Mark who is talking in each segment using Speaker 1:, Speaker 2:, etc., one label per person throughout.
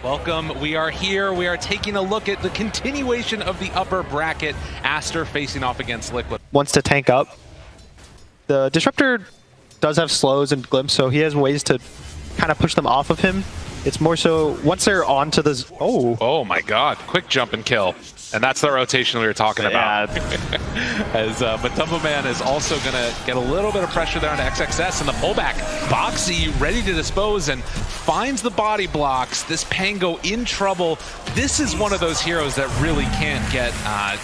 Speaker 1: Welcome, we are here. We are taking a look at the continuation of the upper bracket. ASTER facing off against Liquid.
Speaker 2: Wants to tank up. The Disruptor does have slows and glimpse, so he has ways to kind of push them off of him. It's more so once they're onto the...
Speaker 1: Oh my god, quick jump and kill. And that's the rotation we were talking about. As Matumbo Man is also going to get a little bit of pressure there on XXS, and the pullback. Boxy ready to dispose and finds the body blocks. This Pango in trouble. This is one of those heroes that really can't get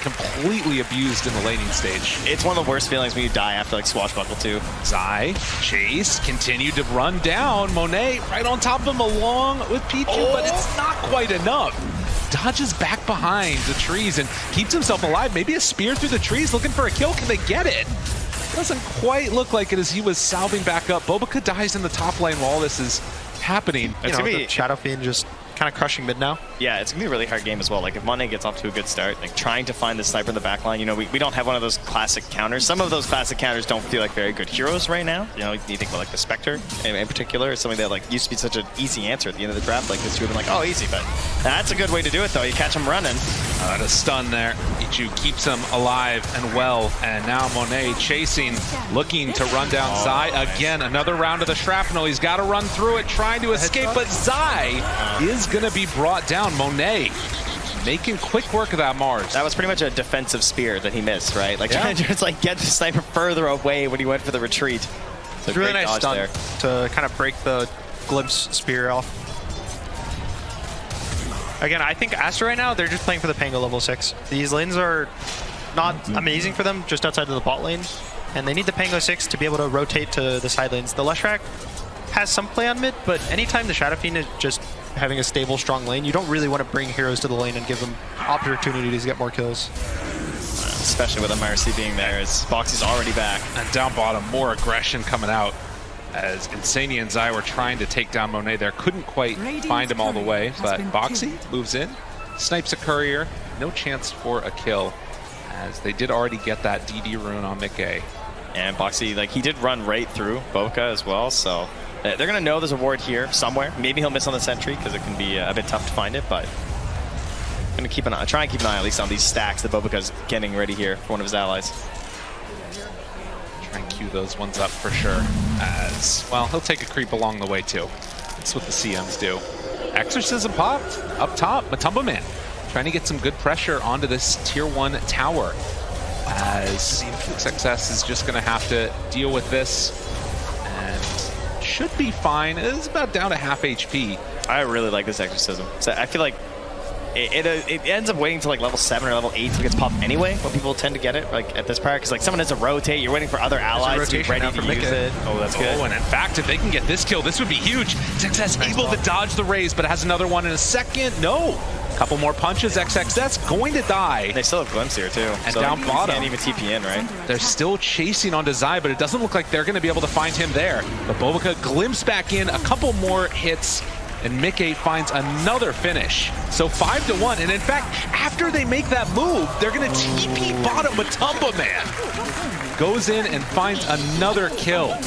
Speaker 1: completely abused in the laning stage.
Speaker 3: It's one of the worst feelings when you die after like Swashbuckle too.
Speaker 1: Zai, Chase, continued to run down. Monet right on top of him along with Pichu, but it's not quite enough. Dodges back behind the trees and keeps himself alive. Maybe a spear through the trees looking for a kill. Can they get it? Doesn't quite look like it as he was salving back up. Bobica dies in the top lane while all this is happening.
Speaker 2: It's going to be Shadow Fiend just kind of crushing mid now.
Speaker 3: Yeah, it's going to be a really hard game as well. Like if Monet gets off to a good start, like trying to find the sniper in the back line, you know, we don't have one of those classic counters. Some of those classic counters don't feel like very good heroes right now. You know, you think about like the Spectre in particular, is something that like used to be such an easy answer at the end of the draft. Like this, you would have been like, oh, easy, but that's a good way to do it though. You catch him running.
Speaker 1: That a stun there. Pichu keeps him alive and well, and now Monet chasing, looking to run down Zai. Again, another round of the shrapnel. He's got to run through it, trying to escape, but Zai is going to be brought down. Monet making quick work of that Mars.
Speaker 3: That was pretty much a defensive spear that he missed, right? Like trying to just like get the sniper further away when he went for the retreat. So
Speaker 2: it's really nice stun there to kind of break the glimpse spear off. Again, I think ASTER right now, they're just playing for the Pango level 6. These lanes are not amazing for them, just outside of the bot lane. And they need the Pango 6 to be able to rotate to the side lanes. The Leshrac has some play on mid, but anytime the Shadow Fiend is just having a stable, strong lane, you don't really want to bring heroes to the lane and give them opportunities to get more kills.
Speaker 3: Especially with a Mercy being there, as Boxy's already back.
Speaker 1: And down bottom, more aggression coming out as Insania and Zai were trying to take down Monet there. Couldn't quite find him all the way, but Boxy moves in, snipes a courier. No chance for a kill, as they did already get that DD rune on Mickey.
Speaker 3: And Boxy, like, he did run right through Bobica as well, so they're going to know there's a ward here somewhere. Maybe he'll miss on the sentry because it can be a bit tough to find it, but I'm going to keep an eye, try and keep an eye at least on these stacks that Bobica's getting ready here for one of his allies.
Speaker 1: Try and queue those ones up for sure, as, well, he'll take a creep along the way too. That's what the CMs do. Exorcism popped up top. Matumbo Man trying to get some good pressure onto this tier 1 tower, as XXS is just going to have to deal with this and should be fine. It's about down to half HP.
Speaker 3: I really like this Exorcism. So I feel like it ends up waiting till like level 7 or level 8 till it gets popped anyway, when people tend to get it like at this part, because like someone has to rotate, you're waiting for other allies to be ready to use it. Oh, that's good.
Speaker 1: Oh, and in fact, if they can get this kill, this would be huge. XXS able to dodge the raise, but it has another one in a second. No. Couple more punches, XXS going to die.
Speaker 3: They still have Glimpse here too.
Speaker 1: And
Speaker 3: so
Speaker 1: down bottom.
Speaker 3: Can't even TP in, right?
Speaker 1: They're still chasing onto Zai, but it doesn't look like they're going to be able to find him there. But Bobica glimpse back in, a couple more hits, and Mickey finds another finish. So 5-1, and in fact, after they make that move, they're going to TP bottom Matumbo Man. Goes in and finds another kill.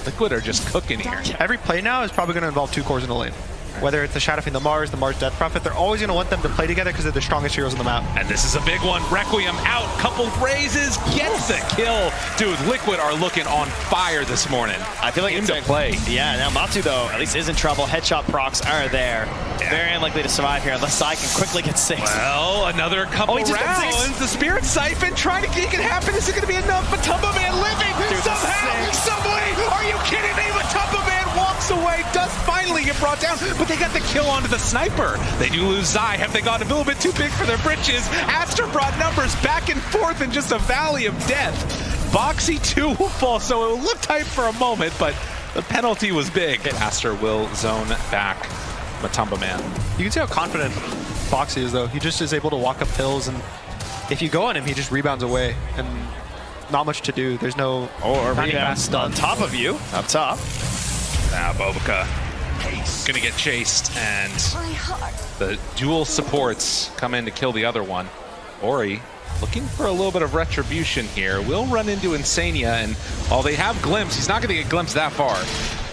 Speaker 1: Liquid are just cooking here.
Speaker 2: Every play now is probably going to involve 2 cores in the lane. Whether it's the Shadow Fiend, the Mars Death Prophet, they're always going to want them to play together because they're the strongest heroes on the map.
Speaker 1: And this is a big one. Requiem out, couple raises, gets the kill. Dude, Liquid are looking on fire this morning.
Speaker 3: I feel like
Speaker 1: it's to play.
Speaker 3: Yeah, now Matsu, though, at least is in trouble. Headshot procs are there. Yeah. Very unlikely to survive here unless Sai can quickly get 6.
Speaker 1: Well, another couple rounds. The Spirit Siphon trying to make it happen. Is it going to be enough? Matumbo Man living somehow, some way. Are you kidding me? Matumbo Man walks away, does finally get brought down, but they got the kill onto the sniper. They do lose Zai. Have they gotten a little bit too big for their britches? ASTER brought numbers back and forth in just a valley of death. Boxy 2 will fall, so it looked tight for a moment, but the penalty was big. ASTER will zone back Matumbo Man.
Speaker 2: You can see how confident Boxy is, though. He just is able to walk up hills, and if you go on him, he just rebounds away, and not much to do. There's no...
Speaker 3: Or rebounds on top of you, up top.
Speaker 1: Now Bobica gonna get chased, and the dual supports come in to kill the other one. Ori looking for a little bit of retribution here. Will run into Insania, and while they have Glimpse, he's not gonna get Glimpse that far.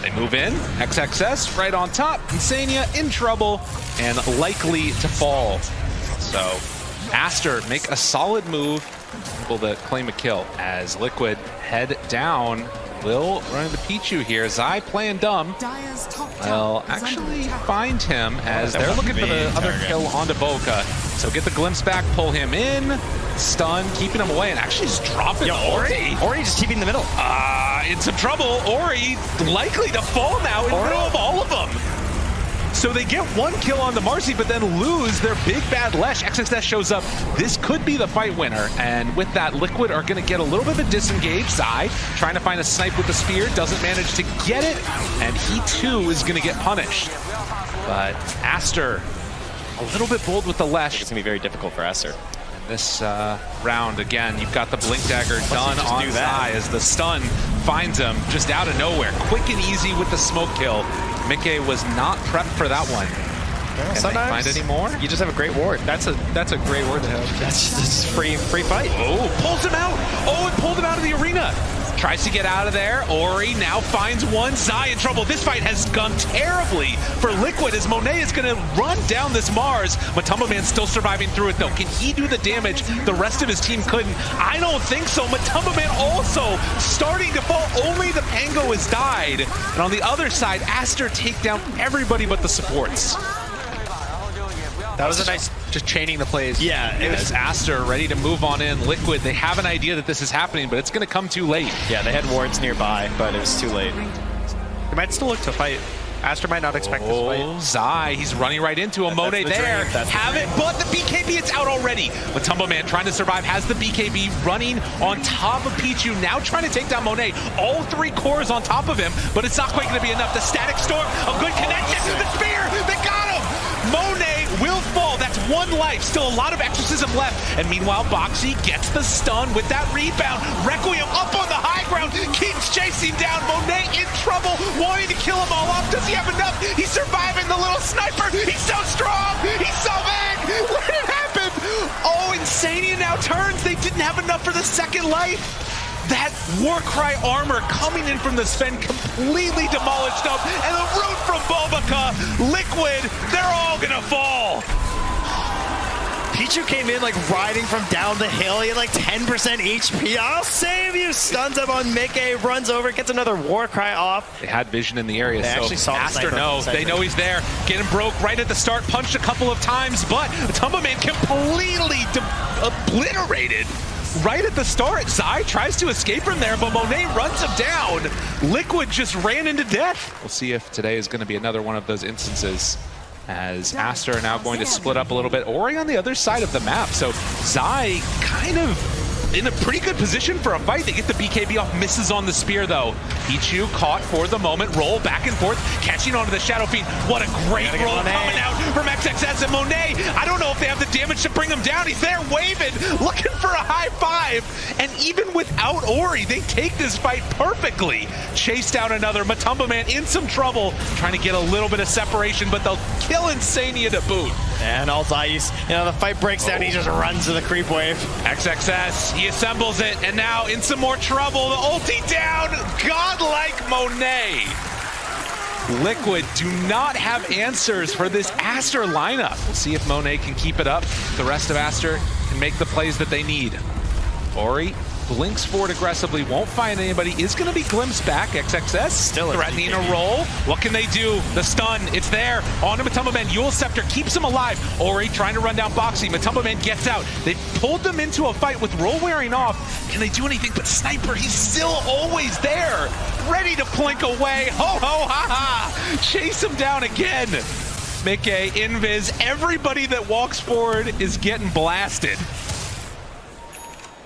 Speaker 1: They move in. XXS right on top. Insania in trouble and likely to fall. So ASTER make a solid move, able to claim a kill as Liquid head down. Will run into Pichu here. Zai playing dumb. Well, actually find him as they're looking for the other kill onto Boca. So get the glimpse back, pull him in, stun, keeping him away, and actually just dropping Ori.
Speaker 3: Ori just keeping the middle.
Speaker 1: In some trouble. Ori likely to fall now in the middle of all of them. So they get one kill on the Marcy, but then lose their big bad Lesh. XXS shows up. This could be the fight winner. And with that, Liquid are going to get a little bit of a disengage. Zai trying to find a snipe with the spear, doesn't manage to get it. And he too is going to get punished. But ASTER, a little bit bold with the Lesh.
Speaker 3: It's going to be very difficult for ASTER.
Speaker 1: And this round, again, you've got the Blink Dagger done on Zai as the stun finds him just out of nowhere. Quick and easy with the smoke kill. Mickey was not prepped for that one. Can they find any more?
Speaker 3: You just have a great ward.
Speaker 2: That's a great word to have.
Speaker 3: That's just free fight.
Speaker 1: Oh, pulls him out. Oh, it pulled him out of the arena. Tries to get out of there. Ori now finds one. Zai in trouble. This fight has gone terribly for Liquid as Monet is going to run down this Mars. Matumba Man still surviving through it though. Can he do the damage the rest of his team couldn't? I don't think so. Matumba Man also starting to fall. Only the Pango has died. And on the other side, ASTER take down everybody but the supports.
Speaker 2: That was a nice, just chaining the plays.
Speaker 1: Yeah, it was ASTER ready to move on in. Liquid, they have an idea that this is happening, but it's going to come too late.
Speaker 3: Yeah, they had wards nearby, but it was too late.
Speaker 2: They might still look to fight. ASTER might not expect this fight.
Speaker 1: Zai, he's running right into him. Monet there. Have it, but the BKB, it's out already. Matumba Man trying to survive, has the BKB running on top of Pichu, now trying to take down Monet. All three cores on top of him, but it's not quite going to be enough. The static storm, a good connection. The spear, they got him. Monet will fall. That's one life. Still a lot of exorcism left. And meanwhile, Boxy gets the stun with that rebound. Requiem up on the high ground. Keeps chasing down. Monet in trouble, wanting to kill them all off. Does he have enough? He's surviving the little sniper. He's so strong. He's so big. What did happen? Oh, Insania now turns. They didn't have enough for the second life. That Warcry armor coming in from the Sven completely demolished up, and the root from Bulbaca, Liquid, they're all gonna fall.
Speaker 3: Pichu came in like riding from down the hill. He had like 10% HP. I'll save you. Stuns up on Mickey, runs over, gets another Warcry off.
Speaker 1: They had vision in the area,
Speaker 3: they actually saw
Speaker 1: ASTER knows. They know he's there. Getting broke right at the start, punched a couple of times, but Matumba Man completely obliterated. Right at the start, Zai tries to escape from there, but Monet runs him down. Liquid just ran into death. We'll see if today is going to be another one of those instances, as ASTER are now going to split up a little bit. Ori on the other side of the map, so Zai kind of in a pretty good position for a fight. They get the BKB off, misses on the spear though. Pichu caught for the moment, roll back and forth, catching onto the Shadow Fiend. What a great roll coming out from XXS and Monet. I don't know if they have the damage to bring him down. He's there waving, looking for a high five. And even without Ori, they take this fight perfectly. Chase down another. Matumba Man in some trouble, trying to get a little bit of separation, but they'll kill Insania to boot.
Speaker 3: And all Zai's, the fight breaks down. He just runs to the creep wave.
Speaker 1: XXS, he assembles it, and now in some more trouble. The ulti down, godlike Monet. Liquid do not have answers for this ASTER lineup. We'll see if Monet can keep it up. The rest of ASTER can make the plays that they need. Ori blinks forward aggressively, won't find anybody, is going to be glimpsed back. XXS still threatening a roll. What can they do? The stun, it's there. On to Matumba Man, Yule Scepter keeps him alive. Ori trying to run down Boxy. Matumba Man gets out. They pulled them into a fight with roll wearing off. Can they do anything? But Sniper, he's still always there, ready to plink away. Ho, ho, ha, ha. Chase him down again. Mickey, Invis, everybody that walks forward is getting blasted.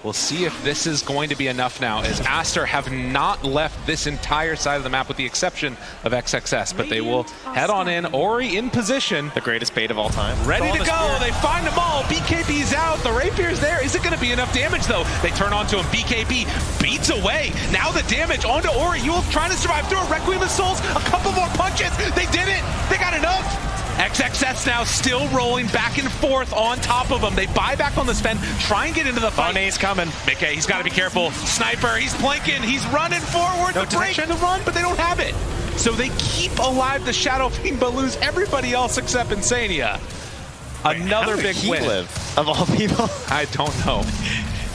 Speaker 1: We'll see if this is going to be enough now, as ASTER have not left this entire side of the map with the exception of XXS, but they will head on in. Ori in position.
Speaker 3: The greatest bait of all time.
Speaker 1: Ready to go. They find them all. BKB's out. The Rapier's there. Is it going to be enough damage, though? They turn onto him. BKB beats away. Now the damage onto Ori. Yule trying to survive through a Requiem of Souls. A couple more punches. They did it. They got enough. XXS now still rolling back and forth on top of him. They buy back on the Sven, try and get into the fight.
Speaker 3: Bonet's coming.
Speaker 1: Mickey, he's got to be careful. Sniper, he's plinking, he's running forward to break the run, but they don't have it. So they keep alive the Shadow Fiend, but lose everybody else except Insania. Another big win.
Speaker 3: Live, of all people.
Speaker 1: I don't know.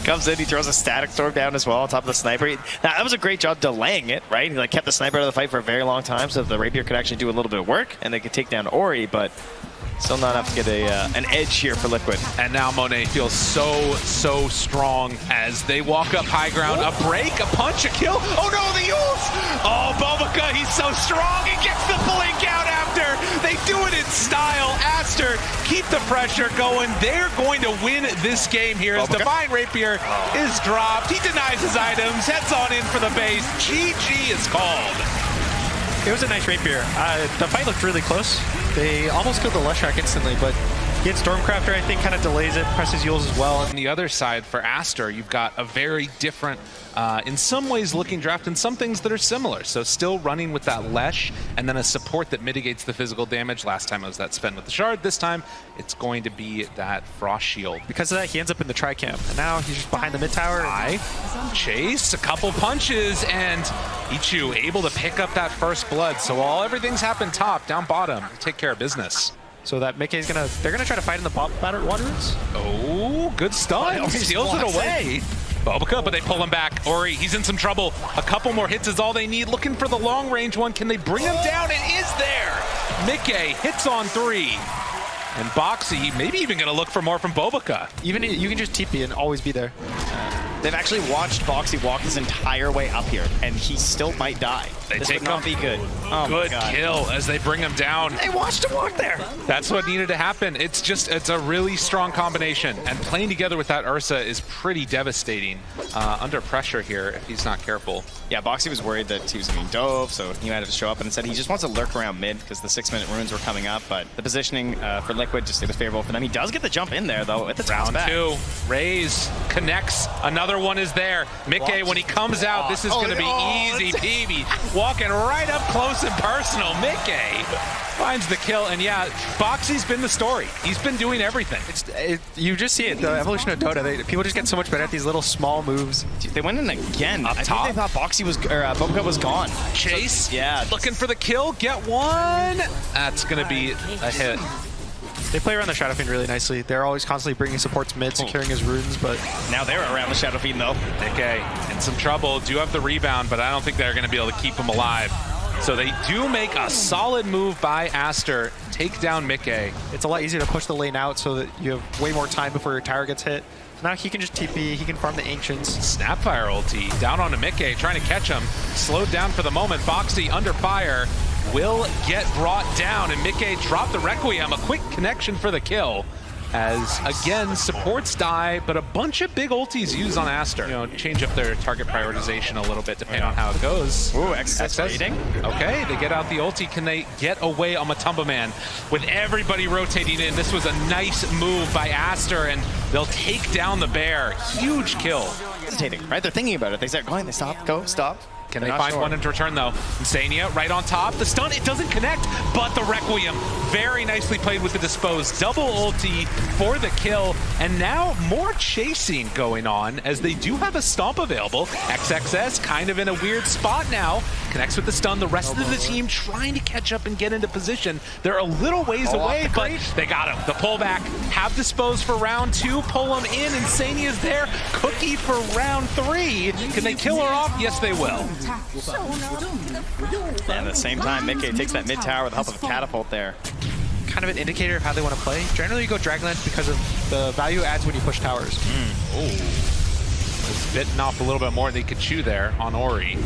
Speaker 3: Comes in, he throws a static storm down as well on top of the sniper. Now, that was a great job delaying it, right? He kept the sniper out of the fight for a very long time so the Rapier could actually do a little bit of work and they could take down Ori, but still not enough to get an edge here for Liquid.
Speaker 1: And now Monet feels so strong as they walk up high ground. A break, a punch, a kill. Oh no, the ult! Oh, Bobica, he's so strong. He gets the blink out after. They do it in style. ASTER keep the pressure going. They're going to win this game here as Divine Rapier is dropped. He denies his items, heads on in for the base. GG is called.
Speaker 2: It was a nice Rapier. The fight looked really close. They almost killed the Leshrac instantly, but he had Stormcrafter, I think, kind of delays it, presses Yules as well.
Speaker 1: On the other side, for ASTER, you've got a very different, in some ways looking draft, and some things that are similar. So still running with that Lesh, and then a support that mitigates the physical damage. Last time it was that Spend with the Shard. This time, it's going to be that Frost Shield.
Speaker 2: Because of that, he ends up in the Tri-Camp, and now he's just behind the mid tower.
Speaker 1: Chase, a couple punches, and Ichu able to pick up that first blood. So everything's happened top, down bottom, take care of business.
Speaker 2: So that Mickey's they're gonna try to fight in the bot waters.
Speaker 1: Oh, good stun. Seals it away. Bobica, but they pull him back. Ori, he's in some trouble. A couple more hits is all they need. Looking for the long range one. Can they bring him down? It is there. Mickey hits on 3. And Boxy, maybe even gonna look for more from Bobica.
Speaker 2: Even you can just TP and always be there.
Speaker 3: They've actually watched Boxy walk his entire way up here, and he still might die.
Speaker 1: This would
Speaker 3: not be good. Oh
Speaker 1: good kill as they bring him down.
Speaker 3: They watched him walk there.
Speaker 1: That's what needed to happen. It's a really strong combination, and playing together with that Ursa is pretty devastating under pressure here if he's not careful.
Speaker 3: Yeah, Boxy was worried that he was going to be dove, so he might have to show up, and instead he just wants to lurk around mid because the 6-minute runes were coming up, but the positioning for Liquid just it was favorable for them. He does get the jump in there, though, at the
Speaker 1: round 2. Raze connects. Another one is there. Mickey, when he comes out, this is going to be easy peasy. Walking right up close and personal. Mickey finds the kill, and yeah, Boxy's been the story. He's been doing everything.
Speaker 2: You just see it, the evolution of Dota. People just get so much better at these little small moves.
Speaker 3: They went in again.
Speaker 1: Up
Speaker 3: I
Speaker 1: top.
Speaker 3: think they thought Boxy was, Bobica was gone.
Speaker 1: Chase,
Speaker 3: yeah,
Speaker 1: looking for the kill. Get one. That's going to be a hit.
Speaker 2: They play around the Shadow Fiend really nicely. They're always constantly bringing supports mid, securing his runes, but
Speaker 3: now they're around the Shadow Fiend, though.
Speaker 1: Okay, in some trouble. Do have the rebound, but I don't think they're going to be able to keep him alive. So they do make a solid move by ASTER, take down Mickey.
Speaker 2: It's a lot easier to push the lane out so that you have way more time before your tower gets hit. Now he can just TP, he can farm the Ancients.
Speaker 1: Snapfire ulti down onto Mickey, trying to catch him. Slowed down for the moment. Boxy under fire. Will get brought down, and Mickey dropped the Requiem. A quick connection for the kill. As, again, supports die, but a bunch of big ultis used on ASTER. You know, change up their target prioritization a little bit depending on how it goes.
Speaker 3: Ooh, excess rating.
Speaker 1: Okay, they get out the ulti. Can they get away on Matumba Man? With everybody rotating in, this was a nice move by ASTER, and they'll take down the bear. Huge kill.
Speaker 3: Hesitating, right? They're thinking about it. They start going, they stop, go, stop.
Speaker 1: Can they find one in return, though? Insania right on top. The stun, it doesn't connect, but the Requiem very nicely played with the Dispose. Double ulti for the kill, and now more chasing going on as they do have a stomp available. XXS kind of in a weird spot now. Connects with the stun. The rest of the team trying to catch up and get into position. They're a little ways away, but they got him. The pullback. Have Dispose for round 2. Pull him in. Insania's there. Cookie for round 3. Can they kill her off? Yes, they will.
Speaker 3: And at the same time, Mickey takes that mid tower with the help of a catapult there.
Speaker 2: Kind of an indicator of how they want to play. Generally, you go Dragonlance because of the value adds when you push towers.
Speaker 1: Was bitten off a little bit more than he could chew there on Ori.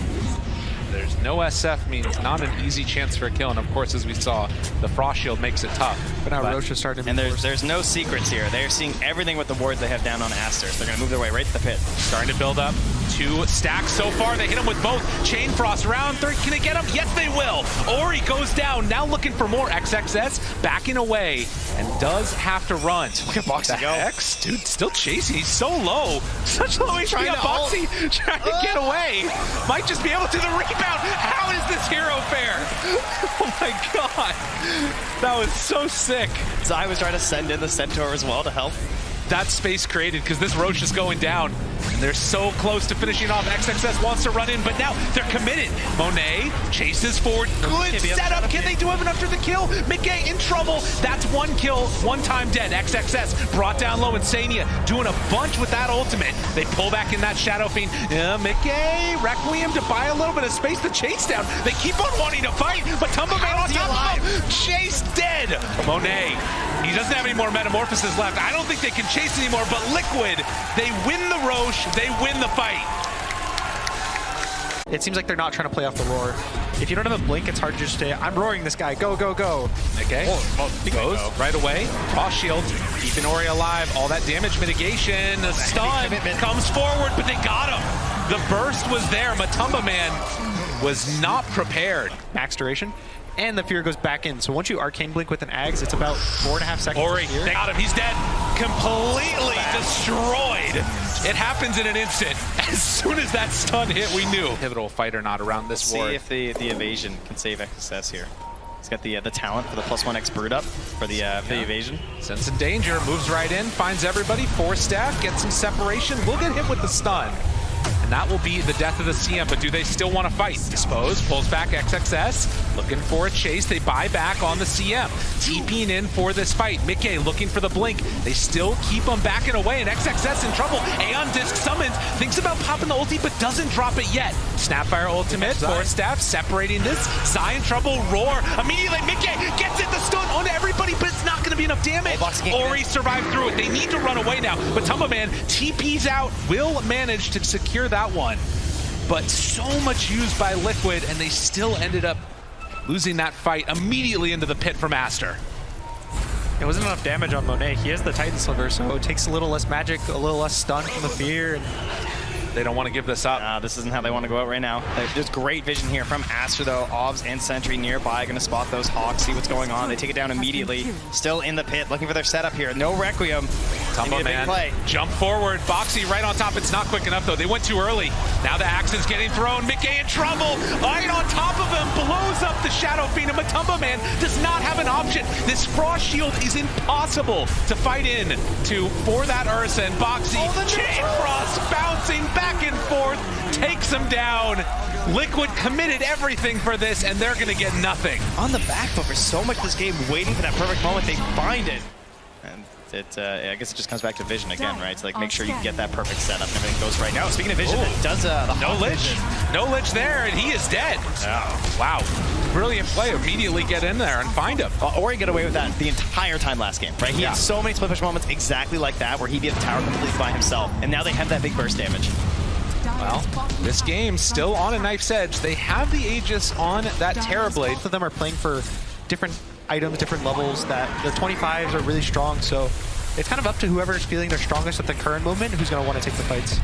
Speaker 1: There's no SF means not an easy chance for a kill, and of course, as we saw, the Frost Shield makes it tough.
Speaker 2: But now Roche is starting to
Speaker 3: and there's no secrets here. They're seeing everything with the wards they have down on ASTER. So they're going to move their way right to the pit.
Speaker 1: Starting to build up. 2 stacks so far. They hit him with both. Chain Frost round 3. Can they get him? Yes, they will. Ori goes down. Now looking for more. XXS backing away and does have to run.
Speaker 3: Look at Boxy go.
Speaker 1: X, dude, still chasing. He's so low. Such low HP on Boxy. Trying to get away. Might just be able to the rebound. How is this hero fair? Oh my god. That was so sick.
Speaker 3: Zai was trying to send in the Centaur as well to help.
Speaker 1: that space created because this Roche is going down. And they're so close to finishing off. XXS wants to run in, but now they're committed. Monet chases forward. Good setup. Can they do it enough for the kill? Mickey in trouble. That's 1 kill, 1 time dead. XXS brought down low. Insania doing a bunch with that ultimate. They pull back in that Shadow Fiend. Mickey, Requiem to buy a little bit of space to chase down. They keep on wanting to fight, but Tumbleman on top of him. Chase dead. Monet, he doesn't have any more metamorphoses left. I don't think they can chase anymore, but Liquid, they win the Roche, they win the fight.
Speaker 2: It seems like they're not trying to play off the roar. If you don't have a blink, it's hard to just say, I'm roaring this guy, go, go, go.
Speaker 1: Okay, goes right away. Cross shield, keeping Ori alive, all that damage mitigation. The stun comes forward, but they got him. The burst was there. Matumba Man was not prepared.
Speaker 2: Max duration. And the fear goes back in. So once you arcane blink with an Ags, it's about 4.5 seconds.
Speaker 1: Ori, they got him. He's dead. Completely destroyed. It happens in an instant. As soon as that stun hit, we knew. Pivotal fight or not around this war.
Speaker 3: See if the evasion can save XSS here. He's got the talent for the +1x brood up for the evasion.
Speaker 1: Sense of danger, moves right in, finds everybody. 4 staff, gets some separation. We'll get hit with the stun. And that will be the death of the CM, but do they still want to fight? Dispose, pulls back XXS, looking for a chase. They buy back on the CM. TPing in for this fight. Mickey looking for the blink. They still keep them backing away, and XXS in trouble. Aeon Disc summons, thinks about popping the ulti, but doesn't drop it yet. Snapfire ultimate, 4 staff, separating this. Zai in trouble, roar. Immediately, Mickey gets it, the stun onto everybody, but it's not going to be enough damage. Ori survived through it. They need to run away now, but Tumbleman TP's out, will manage to secure that one, but so much used by Liquid, and they still ended up losing that fight immediately into the pit from ASTER.
Speaker 2: It wasn't enough damage on Monet. He has the Titan Sliver, so it takes a little less magic, a little less stun from the fear. And
Speaker 1: they don't want to give this up.
Speaker 3: This isn't how they want to go out right now. There's great vision here from ASTER, though. Ovs and Sentry nearby, going to spot those Hawks, see what's going on. They take it down immediately. Still in the pit, looking for their setup here. No Requiem.
Speaker 1: Tumbleman, jump forward. Boxy right on top. It's not quick enough, though. They went too early. Now the axe is getting thrown. Mickey in trouble. Right on top of him, blows up the Shadow Fiend. And Tumbleman does not have an option. This Frost Shield is impossible to fight in to for that Ursa. And Boxy, Chain Frost bouncing back and forth, takes him down. Liquid committed everything for this, and they're going to get nothing.
Speaker 3: On the back foot for so much of this game, waiting for that perfect moment, they find it. And I guess it just comes back to vision again, right? It's like make sure you get that perfect setup and everything goes right. Now, speaking of vision, it does the
Speaker 1: no lich. No lich there, and he is dead. Oh, wow. Brilliant play. Immediately get in there and find him.
Speaker 3: Ori got away with that the entire time last game, right? He had so many split push moments exactly like that where he'd be at the tower completely by himself, and now they have that big burst damage.
Speaker 1: Well, this game still on a knife's edge. They have the Aegis on that Terrorblade.
Speaker 2: Both of them are playing for different items, different levels. That the 25s are really strong, so it's kind of up to whoever's feeling their strongest at the current moment who's going to want to take the fights.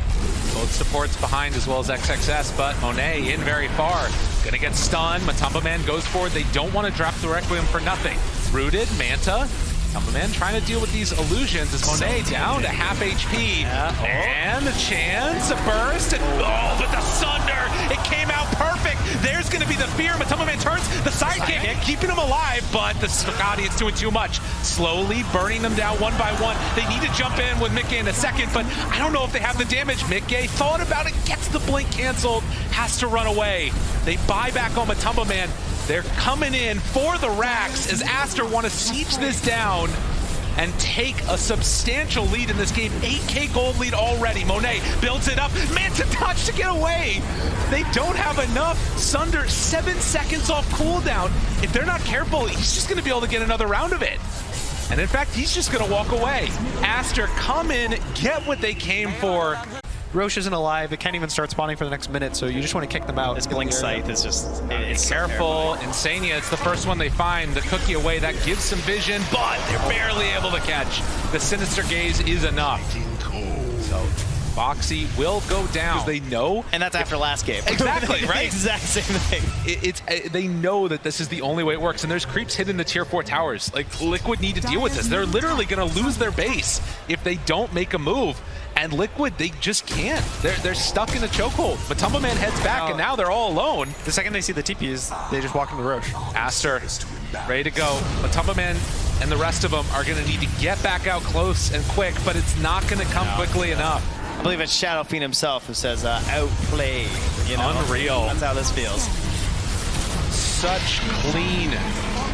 Speaker 1: Both supports behind as well as XXS, but Monet in very far. Gonna get stunned. Matumba Man goes forward. They don't want to drop the Requiem for nothing. Rooted, Manta. Man trying to deal with these illusions as Monet down to half HP. And the chance, a burst, and but the Sunder, it came out perfect. There's going to be the fear. Matumba Man turns, the sidekick, keeping him alive, but the Spaghetti is doing too much. Slowly burning them down one by one. They need to jump in with Mickey in a second, but I don't know if they have the damage. Mickey thought about it, gets the blink canceled, has to run away. They buy back on Matumba Man. They're coming in for the racks as ASTER want to siege this down and take a substantial lead in this game. 8K gold lead already. Monet builds it up. Manta dodge to get away. They don't have enough. Sunder, 7 seconds off cooldown. If they're not careful, he's just going to be able to get another round of it. And in fact, he's just going to walk away. ASTER come in, get what they came for.
Speaker 2: Roche isn't alive. It can't even start spawning for the next minute, so you just want to kick them out.
Speaker 3: This Blink Scythe is just... It's
Speaker 1: careful. Insania, it's the first one they find. The cookie away, that gives some vision, but they're barely able to catch. The Sinister Gaze is enough. So Boxy will go down. Because they know...
Speaker 3: And that's after last game.
Speaker 1: Exactly, right?
Speaker 3: The exact same thing.
Speaker 1: They know that this is the only way it works, and there's creeps hidden in the tier 4 towers. Like, Liquid need to deal with this. They're literally going to lose their base if they don't make a move. And Liquid, they just can't. They're stuck in a chokehold. Matumba Man heads back, and now they're all alone.
Speaker 2: The second they see the TPs, they just walk into Roche.
Speaker 1: ASTER, ready to go. Matumba Man and the rest of them are going to need to get back out close and quick, but it's not going to come quickly enough.
Speaker 3: I believe it's Shadow Fiend himself who says outplay. You know?
Speaker 1: Unreal.
Speaker 3: That's how this feels.
Speaker 1: Such clean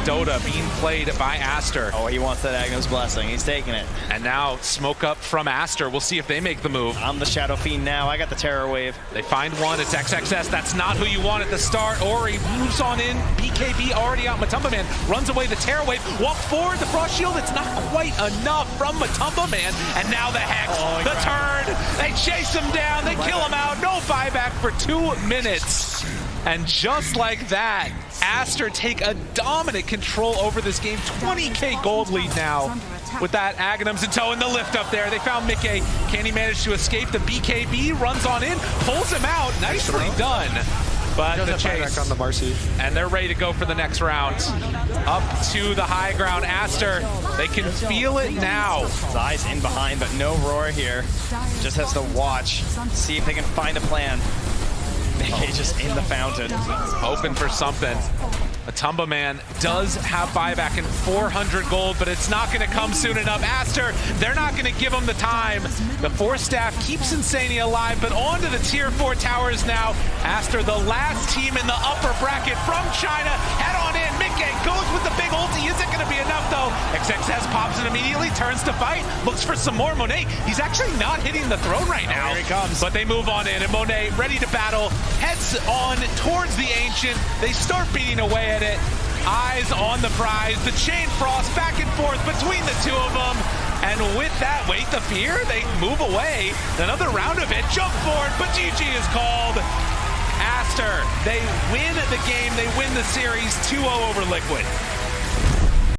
Speaker 1: Dota being played by ASTER.
Speaker 3: Oh, he wants that Agnes Blessing. He's taking it.
Speaker 1: And now smoke up from ASTER. We'll see if they make the move.
Speaker 3: I'm the Shadow Fiend now. I got the Terror Wave.
Speaker 1: They find one. It's XXS. That's not who you want at the start. Ori moves on in. BKB already out. Matumba Man runs away the Terror Wave. Walk forward. The Frost Shield. It's not quite enough from Matumba Man. And now the Hex. The turn. They chase him down. They kill him out. No buyback for 2 minutes. And just like that, ASTER take a dominant control over this game. 20k gold lead now with that Aghanims in tow and the lift up there. They found Mickey. Can he manage to escape? The BKB runs on in, pulls him out. Nicely done. But the chase
Speaker 2: on the Marcy.
Speaker 1: And they're ready to go for the next round. Up to the high ground. ASTER, they can feel it now.
Speaker 3: His eyes in behind, but no roar here. Just has to watch, see if they can find a plan. Mickey just in the fountain.
Speaker 1: Open for something. Matumba Man does have buyback in 400 gold, but it's not going to come soon enough. ASTER, they're not going to give him the time. The Force Staff keeps Insania alive, but on to the Tier 4 towers now. ASTER, the last team in the upper bracket from China. Head on in. Mickey goes with the big ulti. Is it going to be enough, though? XXS pops it immediately, turns to fight, looks for some more. Monet, he's actually not hitting the throne right now.
Speaker 3: Here he comes.
Speaker 1: But they move on in, and Monet, ready to battle, heads on towards the Ancient. They start beating away at it. Eyes on the prize. The Chain Frost back and forth between the two of them. And with that, wait the fear, they move away. Another round of it. Jump forward, but GG is called. ASTER, they win the game. They win the series 2-0 over Liquid.